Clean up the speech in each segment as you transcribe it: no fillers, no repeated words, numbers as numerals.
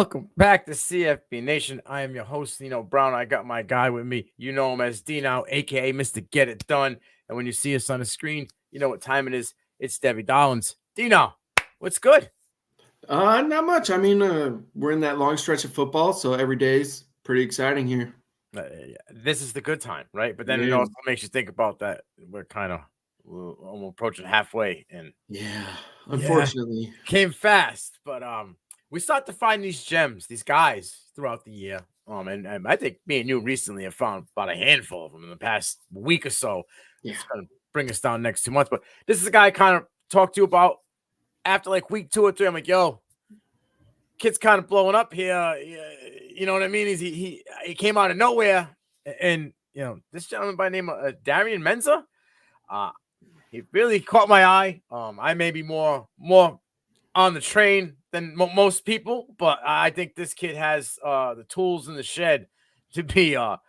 Welcome back to CFB Nation. I am your host, Nino Brown. I got my guy with me. You know him as Dino, aka Mr. Get It Done. And when you see us on the screen, you know what time it is. It's Devy Darling. Dino, what's good? Not much. I mean, we're in that long stretch of football, so every day's pretty exciting here. This is the good time, right? But then it Yeah, also makes you think about that. We're almost approaching halfway, and yeah. yeah, Unfortunately, came fast. But we start to find these gems, these guys throughout the year. And I think me and you recently have found about a handful of them in the past week or so. yeah. It's going to bring us down next 2 months. But this is a guy I kind of talked to you about after like week 2 or 3. I'm like, yo, kid's kind of blowing up here. You know what I mean? He came out of nowhere. And, this gentleman by the name of Darian Mensah, he really caught my eye. I may be more on the train than most people, but I think this kid has the tools in the shed to be a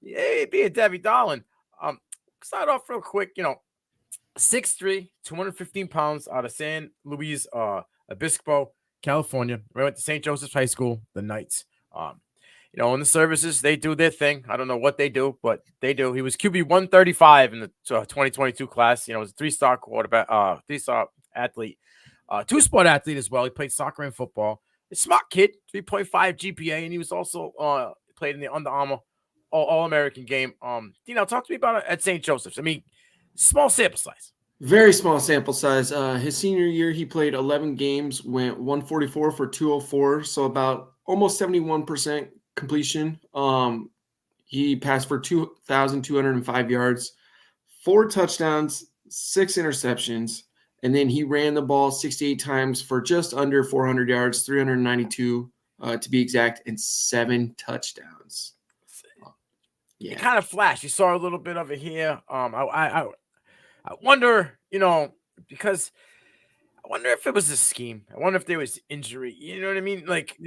Devy Darling. Start off real quick, 6'3", 215 pounds out of San Luis Obispo, California. We went to St. Joseph's High School, the Knights. In the services, they do their thing. I don't know what they do, but they do. He was QB 135 in the 2022 class. Was a 3-star quarterback, 3-star athlete. Two-sport athlete as well. He played soccer and football. A smart kid, 3.5 GPA, and he was also played in the Under Armour All-American game. Talk to me about it at St. Joseph's. I mean, small sample size. Very small sample size. His senior year, he played 11 games, went 144 for 204, so about almost 71% completion. He passed for 2,205 yards, 4 touchdowns, 6 interceptions. And then he ran the ball 68 times for just under 400 yards, 392 to be exact, and 7 touchdowns. Yeah, it kind of flashed. You saw a little bit of it here. I wonder, because I wonder if it was a scheme. I wonder if there was injury. You know what I mean? Like,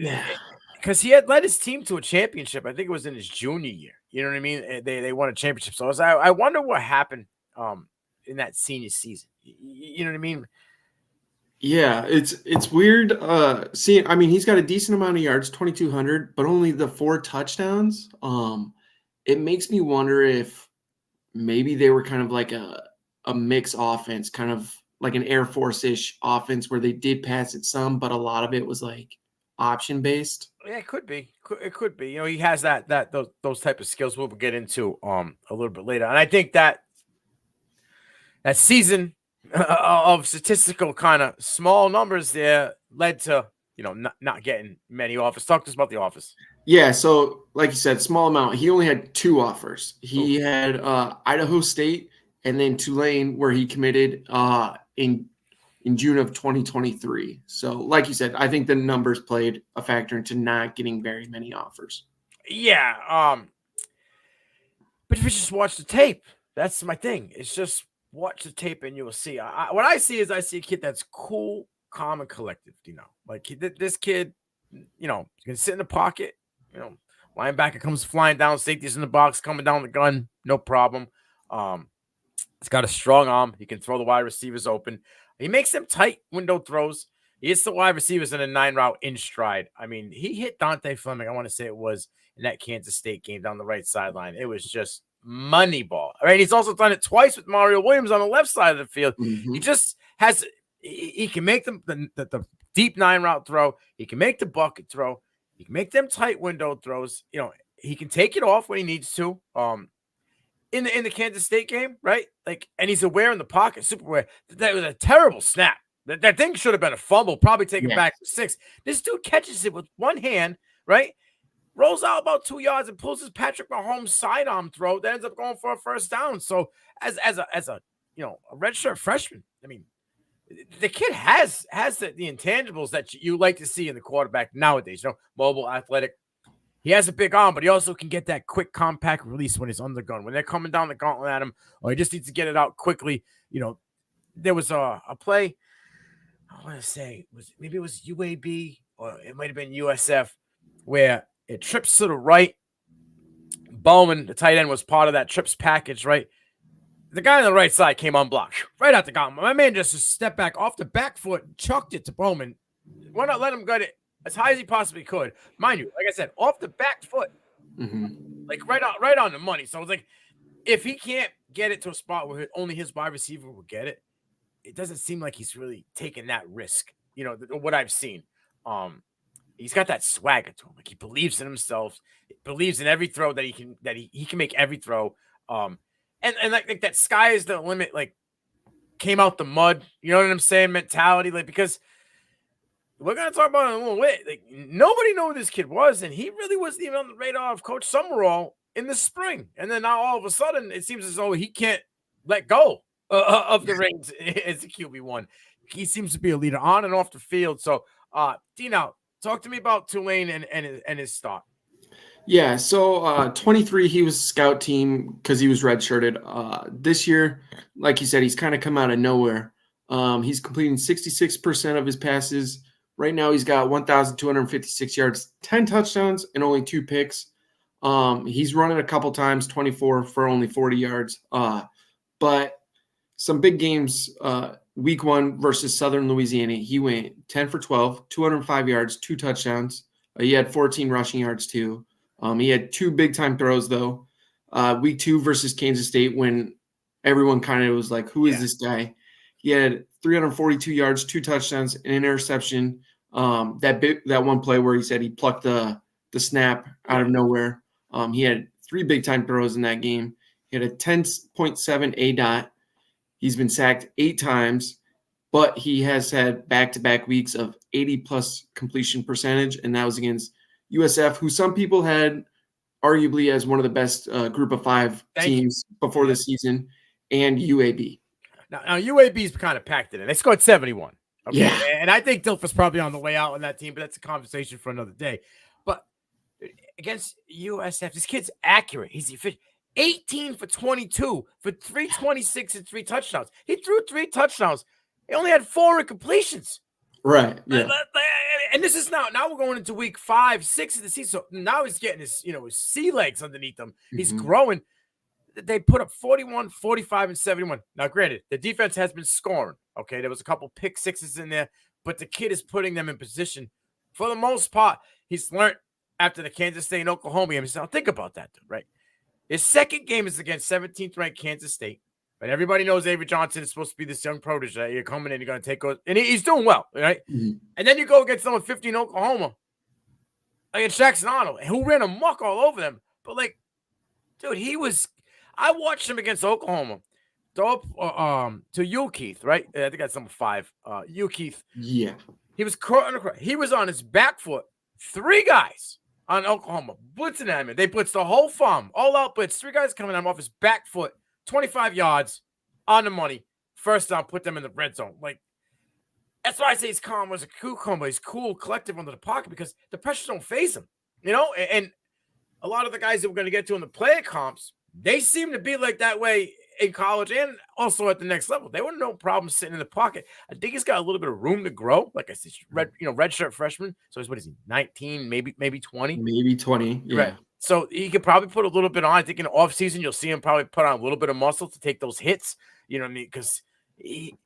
because he had led his team to a championship. I think it was in his junior year. You know what I mean? They won a championship. So I wonder what happened in that senior season. You know what I mean? Yeah, it's weird. I mean, he's got a decent amount of yards, 2,200, but only the 4 touchdowns. It makes me wonder if maybe they were kind of like a mixed offense, kind of like an Air Force-ish offense where they did pass it some, but a lot of it was like option based. Yeah, it could be. It could be. He has those type of skills we'll get into a little bit later, and I think that season of statistical kind of small numbers there led to not getting many offers. Talk to us about the offers. Yeah, so like you said, small amount. He only had 2 offers. He had Idaho State and then Tulane, where he committed in June of 2023. So like you said, I think the numbers played a factor into not getting very many offers. Yeah. But if you just watch the tape, that's my thing. It's just watch the tape and you will see. What I see is I see a kid that's cool, calm, and collective. Like this kid, he's gonna sit in the pocket. Linebacker comes flying down, safety's in the box, coming down the gun, no problem. He's got a strong arm. He can throw the wide receivers open. He makes them tight window throws. He hits the wide receivers in a 9-route in stride. I mean, he hit Dante Fleming. I want to say it was in that Kansas State game down the right sideline. It was just money ball. All right. He's also done it twice with Mario Williams on the left side of the field. Mm-hmm. He just has, he can make the deep 9-route throw. He can make the bucket throw. He can make them tight window throws. He can take it off when he needs to. In the Kansas State game, right? Like, and he's aware in the pocket, super aware. That was a terrible snap. That thing should have been a fumble, probably taken back to 6. This dude catches it with one hand, right? Rolls out about 2 yards and pulls his Patrick Mahomes sidearm throw that ends up going for a first down. So as a a redshirt freshman, I mean, the kid has the intangibles that you like to see in the quarterback nowadays. Mobile, athletic. He has a big arm, but he also can get that quick, compact release when he's on the gun. When they're coming down the gauntlet at him, or he just needs to get it out quickly. There was a play, I want to say, maybe it was UAB, or it might have been USF, where it trips to the right. Bowman, the tight end, was part of that trips package, right? The guy on the right side came unblocked, right out the gauntlet. My man just stepped back off the back foot, chucked it to Bowman. Why not let him get it as high as he possibly could. Mind you, like I said, off the back foot, like right on the money. So it's like, if he can't get it to a spot where only his wide receiver will get it, it doesn't seem like he's really taking that risk. You know, what I've seen. He's got that swagger to him. Like, he believes in himself, he believes in every throw that he can make every throw. And like that sky is the limit, like, came out the mud, you know what I'm saying? Mentality, like, because we're gonna talk about it in a little bit. Like, nobody knew who this kid was, and he really wasn't even on the radar of Coach Summerall in the spring. And then now all of a sudden, it seems as though he can't let go of the reins as the QB1. He seems to be a leader on and off the field. So, Dino, talk to me about Tulane and his start. Yeah, so 23, he was scout team because he was redshirted. This year, like you said, he's kind of come out of nowhere. He's completing 66% of his passes. Right now, he's got 1,256 yards, 10 touchdowns, and only 2 picks. He's running a couple times, 24 for only 40 yards. But some big games, week 1 versus Southern Louisiana, he went 10 for 12, 205 yards, 2 touchdowns. He had 14 rushing yards too. He had 2 big-time throws, though. Week 2 versus Kansas State, when everyone kind of was like, who is this guy? He had 342 yards, 2 touchdowns, an interception. That one play where he said he plucked the snap out of nowhere. He had 3 big-time throws in that game. He had a 10.7 ADOT. He's been sacked 8 times, but he has had back-to-back weeks of 80-plus completion percentage, and that was against USF, who some people had arguably as one of the best group of 5 teams before the season, and UAB. Now UAB's kind of packed it in. They scored 71. Okay? Yeah. And I think Dilfer's probably on the way out on that team, but that's a conversation for another day. But against USF, this kid's accurate. He's efficient. 18 for 22 for 326 and 3 touchdowns. He threw 3 touchdowns. He only had 4 incompletions. Right. Yeah. And this is now we're going into week 5, 6 of the season. So now he's getting his sea legs underneath him. He's growing. They put up 41, 45, and 71. Now, granted, the defense has been scoring. Okay, there was a couple pick sixes in there, but the kid is putting them in position. For the most part, he's learned after the Kansas State and Oklahoma game. Now, think about that, dude, right? His second game is against 17th ranked Kansas State. But everybody knows Avery Johnson is supposed to be this young protege. You're coming in, you're going to take – and he's doing well, right? And then you go against number 15 Oklahoma against Jackson Arnold, who ran amok all over them. But, like, dude, he was – I watched him against Oklahoma. Throw up to Keith, right? I think that's number 5. Keith. Yeah. He was he was on his back foot. 3 guys on Oklahoma blitzing at him. They blitzed the whole farm, all out blitz. 3 guys coming at him off his back foot. 25 yards on the money. First down, put them in the red zone. Like, that's why I say he's calm as a cucumber. He's cool, collective under the pocket because the pressure don't phase him. You know, and a lot of the guys that we're going to get to in the player comps, they seem to be like that way in college and also at the next level. They were no problem sitting in the pocket. I think he's got a little bit of room to grow. Like I said, red shirt freshman. So he's, what is he, 19, maybe 20? Maybe 20, yeah. Right. So he could probably put a little bit on. I think in the offseason, you'll see him probably put on a little bit of muscle to take those hits. You know what I mean? Because he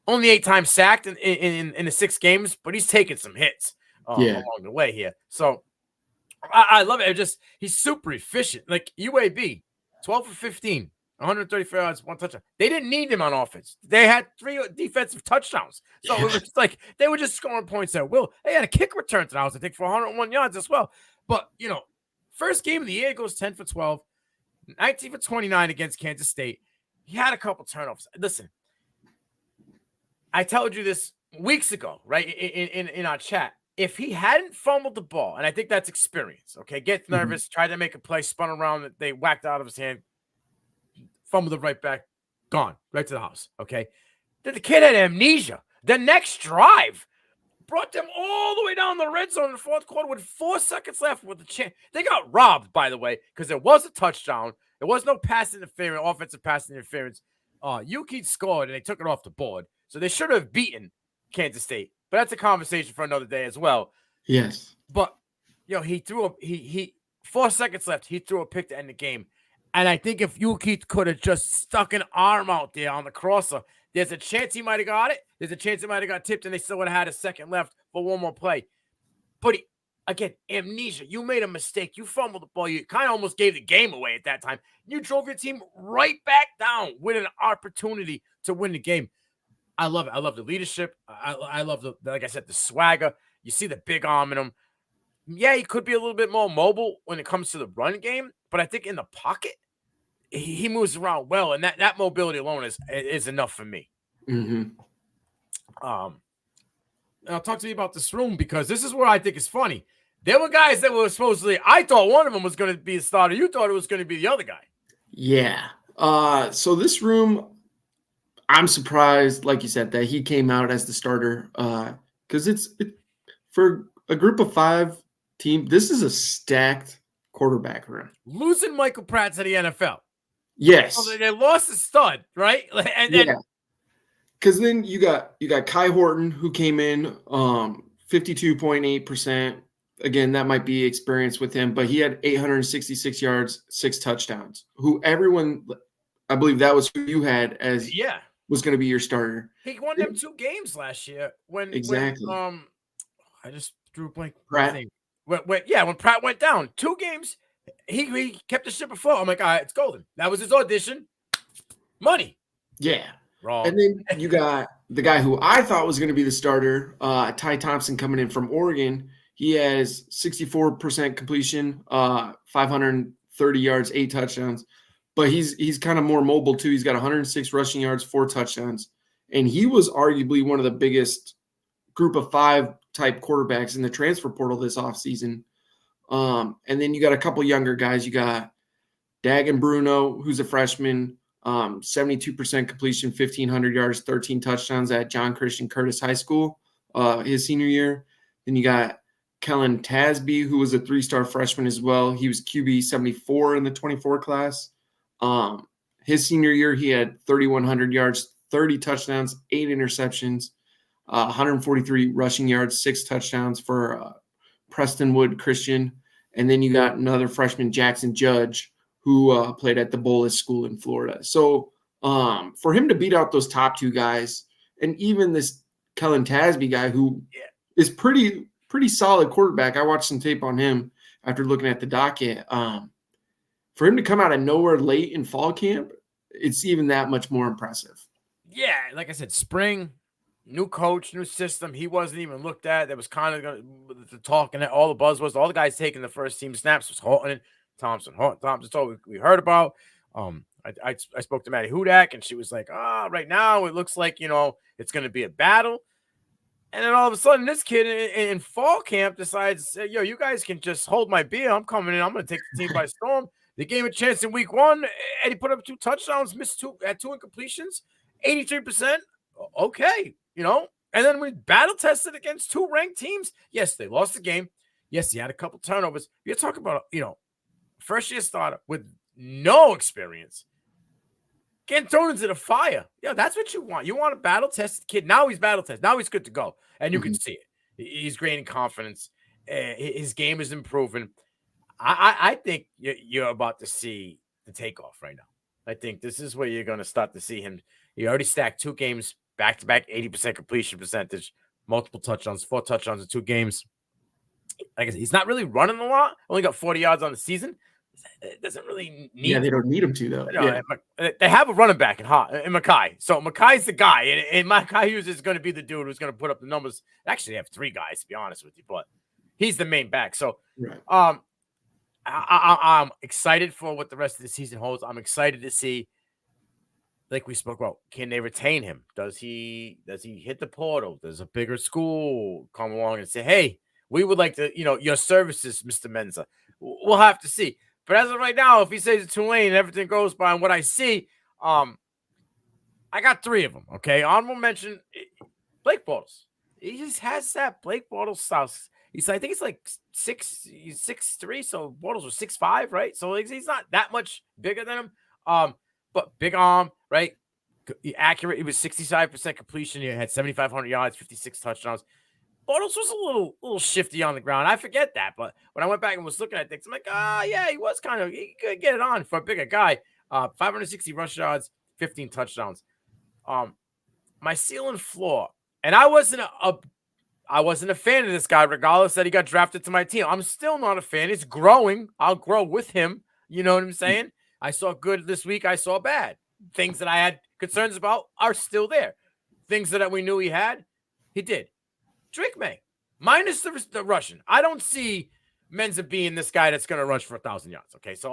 only 8 times sacked in the 6 games, but he's taking some hits along the way here. So I love it. He's super efficient. Like UAB, 12 for 15, 134 yards, 1 touchdown. They didn't need him on offense. They had 3 defensive touchdowns. So it was like they were just scoring points at will. They had a kick return to the house, I think, for 101 yards as well. But, first game of the year goes 10 for 12, 19 for 29 against Kansas State. He had a couple turnovers. Listen, I told you this weeks ago, right, in our chat. If he hadn't fumbled the ball, and I think that's experience, okay, gets nervous, tried to make a play, spun around, they whacked out of his hand, fumbled it right back, gone, right to the house, okay? Then the kid had amnesia. The next drive brought them all the way down the red zone in the 4th quarter with 4 seconds left with the chance. They got robbed, by the way, because there was a touchdown. There was no pass interference, offensive pass interference. Yuki scored, and they took it off the board. So they should have beaten Kansas State. But that's a conversation for another day as well. Yes. But, he threw he 4 seconds left. He threw a pick to end the game. And I think if Yuki could have just stuck an arm out there on the crosser, there's a chance he might have got it. There's a chance it might have got tipped, and they still would have had a second left for one more play. But again, amnesia. You made a mistake. You fumbled the ball. You kind of almost gave the game away at that time. You drove your team right back down with an opportunity to win the game. I love it. I love the leadership. I love like I said, the swagger. You see the big arm in him. Yeah, he could be a little bit more mobile when it comes to the run game, but I think in the pocket, he moves around well, and that mobility alone is enough for me. Mm-hmm. Now talk to me about this room, because this is where I think is funny. There were guys that were supposedly, I thought one of them was going to be a starter. You thought it was going to be the other guy. Yeah. So this room, I'm surprised, like you said, that he came out as the starter, because it's for a group of 5 team. This is a stacked quarterback room. Losing Michael Pratt to the NFL. Yes. So they lost a stud, right? And yeah. Because then you got Kai Horton, who came in 52.8%. Again, that might be experience with him, but he had 866 yards, 6 touchdowns. Who everyone, I believe that was who you had as was going to be your starter. He won them 2 games last year when I just drew a blank. Pratt. When Pratt went down 2 games, he kept the ship afloat. I'm like, all right, it's golden. That was his audition. Money. Yeah. Wrong. And then you got the guy who I thought was going to be the starter, Ty Thompson, coming in from Oregon. He has 64% completion, 530 yards, 8 touchdowns. But he's kind of more mobile too. He's got 106 rushing yards, 4 touchdowns. And he was arguably one of the biggest group of 5 type quarterbacks in the transfer portal this offseason. And then you got a couple younger guys. You got Dagan Bruno, who's a freshman, 72% completion, 1,500 yards, 13 touchdowns at John Christian Curtis High School his senior year. Then you got Kellen Tasby, who was a 3-star freshman as well. He was QB 74 in the 24 class. His senior year, he had 3,100 yards, 30 touchdowns, 8 interceptions, 143 rushing yards, 6 touchdowns for Prestonwood Christian. And then you got another freshman, Jackson Judge, who played at the Bolus School in Florida. So for him to beat out those top 2 guys, and even this Kellen Tasby guy, who is pretty solid quarterback. I watched some tape on him after looking at the docket. For him to come out of nowhere late in fall camp, it's even that much more impressive. Yeah, like I said, spring, new coach, new system. He wasn't even looked at. That was kind of the talk, and all the buzz was all the guys taking the first team snaps was Horton and Thompson. That's all we heard about. I spoke to Maddie Hudak, and she was like, right now it looks like, it's going to be a battle. And then all of a sudden, this kid in fall camp decides, yo, you guys can just hold my beer. I'm coming in. I'm going to take the team by storm. They gave him a chance in week 1, and he put up 2 touchdowns, missed 2 incompletions, 83%. Okay, And then we battle tested against 2 ranked teams. Yes, they lost the game. Yes, he had a couple turnovers. You're talking about, first-year starter with no experience getting thrown into the fire. That's what you want. You want a battle-tested kid. Now he's battle-tested. Now he's good to go. And you can see it. He's gaining confidence. His game is improving. I think you're about to see the takeoff right now. I think this is where you're going to start to see him. He already stacked 2 games, back-to-back 80% completion percentage, multiple touchdowns, 4 touchdowns in 2 games. Like I said, he's not really running a lot. Only got 40 yards on the season. It doesn't really need. Yeah, they don't need him to though. They have a running back in Mackay. So Mackay's the guy, and Mackay is going to be the dude who's going to put up the numbers. Actually, they have 3 guys to be honest with you, but he's the main back. So, I'm excited for what the rest of the season holds. I'm excited to see, like we spoke about, can they retain him? Does he hit the portal? Does a bigger school come along and say, hey, we would like to, your services, Mr. Mensah? We'll have to see. But as of right now, if he says it's Tulane and everything goes by and what I see, I got 3 of them. Okay, honorable mention, Blake Bortles. He just has that Blake Bortles style. I think it's like 6'3", so Bortles was 6'5", right? So he's not that much bigger than him. But big arm, right? Accurate. He was 65% completion. He had 7,500 yards, 56 touchdowns. Bortles was a little shifty on the ground. I forget that, but when I went back and was looking at things, I'm like, yeah, he could get it on for a bigger guy. 560 rush yards, 15 touchdowns. My ceiling floor, and I wasn't I wasn't a fan of this guy, regardless that he got drafted to my team. I'm still not a fan. It's growing. I'll grow with him. You know what I'm saying? I saw good this week. I saw bad. Things that I had concerns about are still there. Things that we knew he had, he did. Drake May, minus the rushing. I don't see Mensah being this guy that's going to rush for 1,000 yards. Okay, so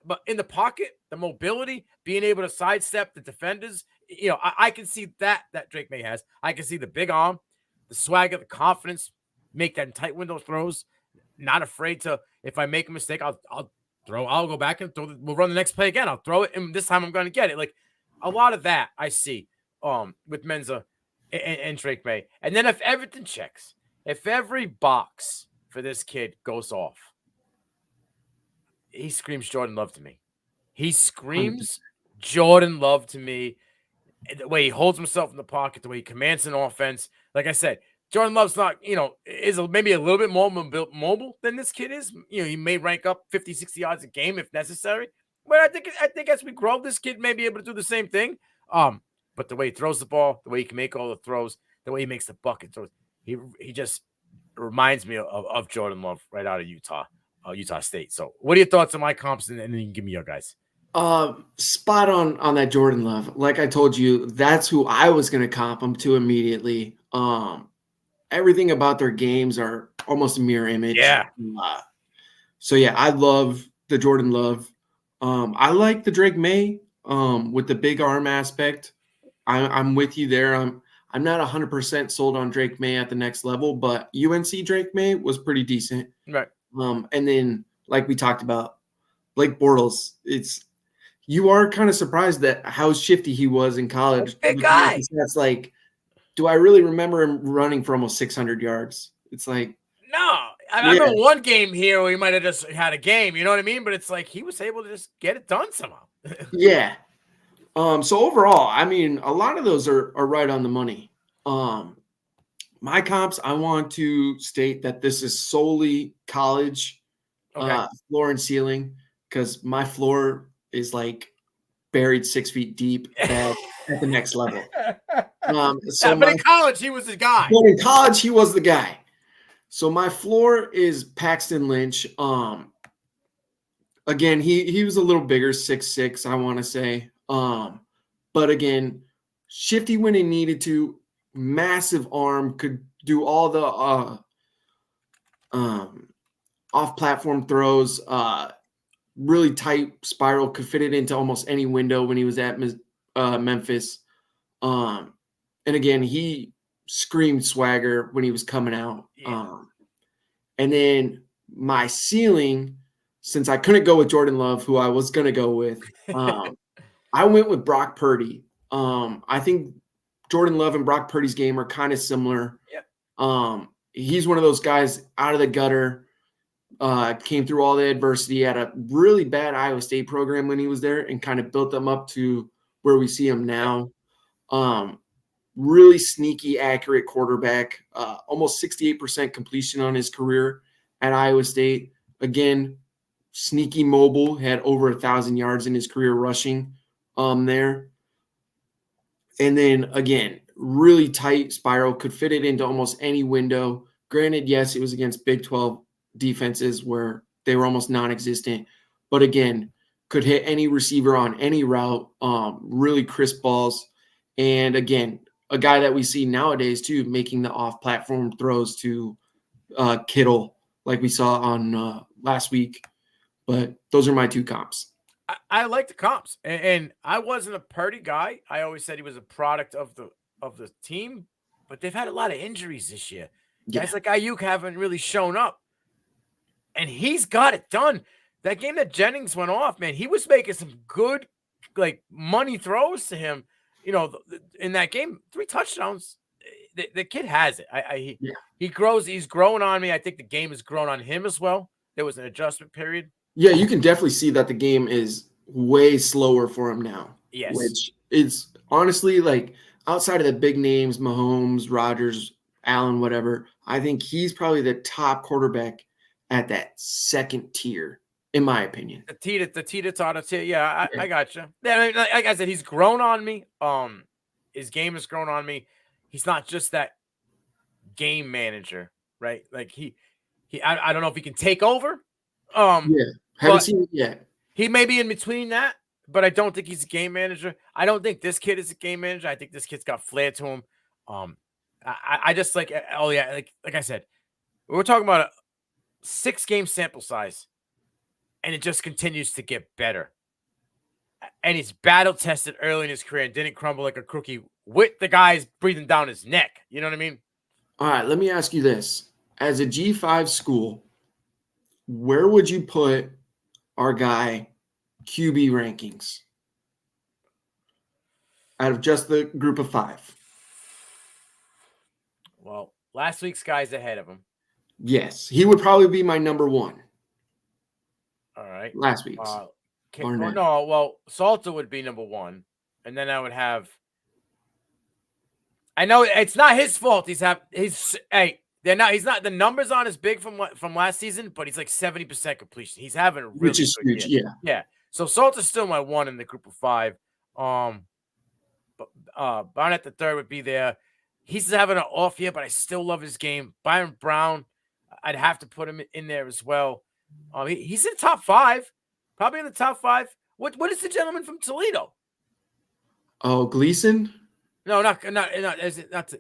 but in the pocket, the mobility, being able to sidestep the defenders, I can see that Drake May has. I can see the big arm, the swagger, the confidence, make that in tight window throws. Not afraid to, if I make a mistake, I'll go back and we'll run the next play again. I'll throw it, and this time I'm going to get it. Like a lot of that I see with Mensah and Drake May. And then if everything checks, if every box for this kid goes off, he screams Jordan Love to me. He screams Jordan Love to me. The way he holds himself in the pocket, the way he commands an offense. Like I said, Jordan Love's not, is maybe a little bit more mobile than this kid is. He may rank up 50, 60 yards a game if necessary. But I think as we grow, this kid may be able to do the same thing. But the way he throws the ball, the way he can make all the throws, the way he makes the bucket throws, he just reminds me of Jordan Love right out of Utah State. So what are your thoughts on my comps? And then you can give me your guys. Spot on that Jordan Love. Like I told you, that's who I was going to comp him to immediately. Everything about their games are almost a mirror image. Yeah. So yeah, I love the Jordan Love. I like the Drake May with the big arm aspect. I'm with you there. I'm not 100% sold on Drake May at the next level, but UNC Drake May was pretty decent. Right. And then like we talked about, Blake Bortles, you are kind of surprised at how shifty he was in college. Big guy. That's like, do I really remember him running for almost 600 yards? It's like, no. I remember one game here where he might have just had a game, you know what I mean? But it's like he was able to just get it done somehow. Yeah. So overall, I mean, a lot of those are right on the money. My comps, I want to state that this is solely college floor and ceiling, because my floor is like buried 6 feet deep at the next level. But in college, he was the guy. But in college, he was the guy. So my floor is Paxton Lynch. Again, he was a little bigger, 6'6", I want to say. But again, shifty when he needed to, massive arm, could do all the off-platform throws, really tight spiral, could fit it into almost any window when he was at Memphis. And again, he screamed swagger when he was coming out. Yeah. And then my ceiling, since I couldn't go with Jordan Love, who I was going to go with, I went with Brock Purdy. I think Jordan Love and Brock Purdy's game are kind of similar. Yeah. He's one of those guys out of the gutter, came through all the adversity, had a really bad Iowa State program when he was there, and kind of built them up to where we see him now. Really sneaky, accurate quarterback, almost 68% completion on his career at Iowa State. Again, sneaky mobile, had over 1,000 yards in his career rushing there. And then again, really tight spiral, could fit it into almost any window. Granted, yes, it was against Big 12 defenses where they were almost non-existent, but again, could hit any receiver on any route, really crisp balls. And again, a guy that we see nowadays too, making the off-platform throws to Kittle, like we saw on last week. But those are my two comps. I like the comps, and I wasn't a Purdy guy. I always said he was a product of the team, but they've had a lot of injuries this year. Yeah. Guys like Ayuk haven't really shown up, and he's got it done. That game that Jennings went off, man, he was making some good, like, money throws to him. In that game, 3 touchdowns. The kid has it. He grows. He's growing on me. I think the game has grown on him as well. There was an adjustment period. Yeah, you can definitely see that the game is way slower for him now. Yes. Which is honestly, like, outside of the big names, Mahomes, Rodgers, Allen, whatever, I think he's probably the top quarterback at that second tier, in my opinion. The teeter-totter tier. Yeah, I got you. Yeah, like I said, he's grown on me. His game has grown on me. He's not just that game manager, right? Like I don't know if he can take over. Yeah, haven't but seen it yet. he may be in between that, but I don't think he's a game manager. I don't think this kid is a game manager. I think this kid's got flair to him. I just like, oh yeah, like I said, we're talking about a 6-game sample size, and it just continues to get better. And he's battle tested early in his career and didn't crumble like a cookie with the guys breathing down his neck. You know what I mean? All right, let me ask you this. As a G5 school, where would you put our guy QB rankings out of just the group of 5? Well, last week's guy's ahead of him. Yes, he would probably be my number 1. All right. Last week's. Salter would be number 1. And then I would have, I know it's not his fault. He's not, the numbers aren't as big from last season, but he's like 70% completion. He's having a really Which is good huge, year. yeah. Yeah. So Salter's still my 1 in the group of 5. Barnett the third would be there. He's having an off year, but I still love his game. Byron Brown, I'd have to put him in there as well. He's in the top 5, probably in the top 5. What is the gentleman from Toledo? Oh, Gleason? No, not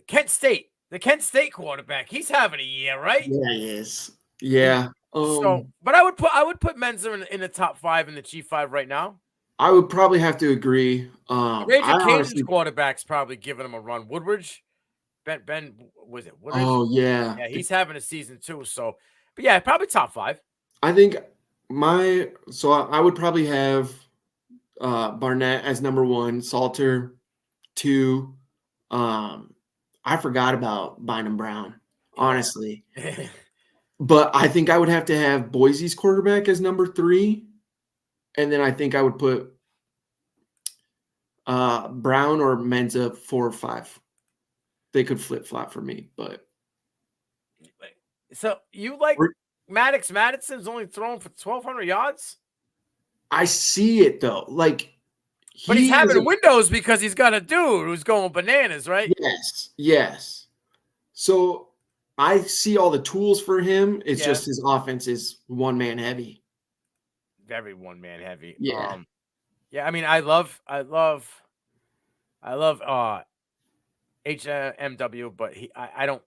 Kent State. The Kent State quarterback. He's having a year, right? Yeah, he is. Yeah. But I would put Mensah in the top 5 in the G5 right now. I would probably have to agree. Ranger Cajuns quarterback's probably giving him a run. Woodridge, Ben was it Woodridge? Oh yeah. Yeah, he's having a season too. So, but yeah, probably top 5. I think I would probably have Barnett as number 1, Salter 2. I forgot about Bynum Brown, honestly. But I think I would have to have Boise's quarterback as number 3. And then I think I would put Brown or Mensah 4 or 5. They could flip-flop for me, but. So you like Maddox Madison's only thrown for 1,200 yards? I see it, though. Like, but he's having windows because he's got a dude who's going bananas, right? Yes. So I see all the tools for him. It's just his offense is one-man heavy. Very one-man heavy. Yeah. I mean, I love HMW, but I don't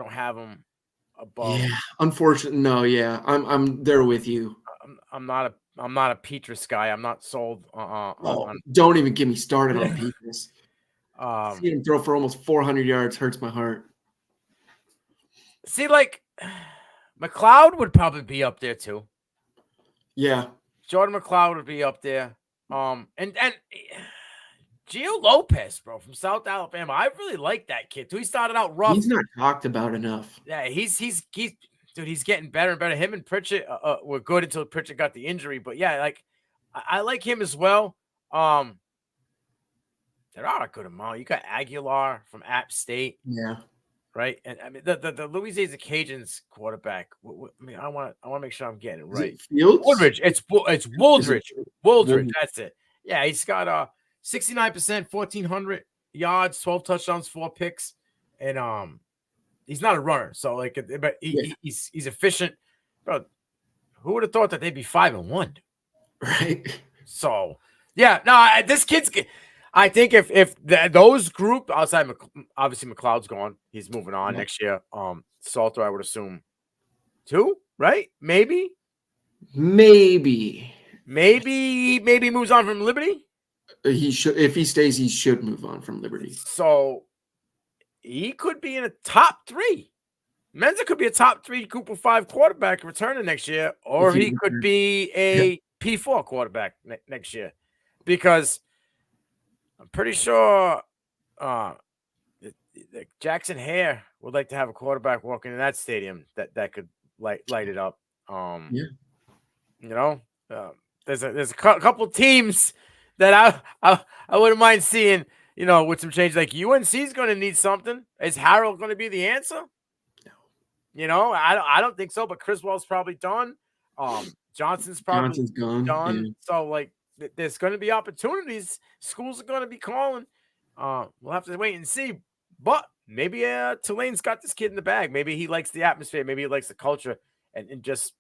have him above. Yeah, unfortunately, no. Yeah, I'm there with you. I'm not a Petrus guy. I'm not sold. Don't even get me started on Petrus. Seeing him throw for almost 400 yards hurts my heart. See, like McLeod would probably be up there too. Yeah, Jordan McLeod would be up there. And Gio Lopez, bro, from South Alabama. I really like that kid too. He started out rough. He's not talked about enough. Yeah, he's getting better and better. Him and Pritchett were good until Pritchett got the injury. But yeah, like I like him as well. There are a good amount. You got Aguilar from App State. Yeah. Right. And I mean the Louisiana Cajuns quarterback. I mean, I want to make sure I'm getting it right. Fields? Woodridge. It's Wooldridge. Wooldridge. That's it. Yeah, he's got 69%, 1,400 yards, 12 touchdowns, 4 picks, and he's not a runner. So like, but he's efficient, bro. Who would have thought that they'd be 5-1? Right. So yeah, no, this kid's. I think if those group outside, obviously McLeod's gone, he's moving on next year. Salter, I would assume 2, right? Maybe moves on from Liberty. He should, if he stays, he should move on from Liberty. So he could be in a top 3. Mensah could be a top 3 group of 5 quarterback returning next year, or he could be a P4 quarterback next year, because I'm pretty sure Jackson Hare would like to have a quarterback walking in that stadium that could light it up. There's a couple teams that I wouldn't mind seeing, with some change. Like UNC is going to need something. Is Harold going to be the answer? No. I don't think so. But Criswell's probably done. Johnson's probably gone. done. Yeah. So like, there's going to be opportunities. Schools are going to be calling. We'll have to wait and see. But maybe Tulane's got this kid in the bag. Maybe he likes the atmosphere. Maybe he likes the culture. And just,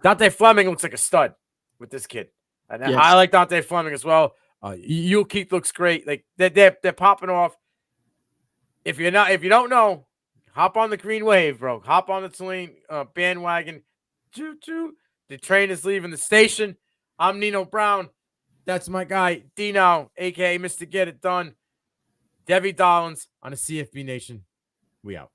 Dante Fleming looks like a stud with this kid. And Yes. I like Dante Fleming as well. Yul Keith looks great. Like they're popping off. If you don't know, hop on the green wave, bro. Hop on the Tulane bandwagon. Choo-choo. The train is leaving the station. I'm Nino Brown. That's my guy, Dino, a.k.a. Mr. Get It Done. Devy Darling on the CFB Nation. We out.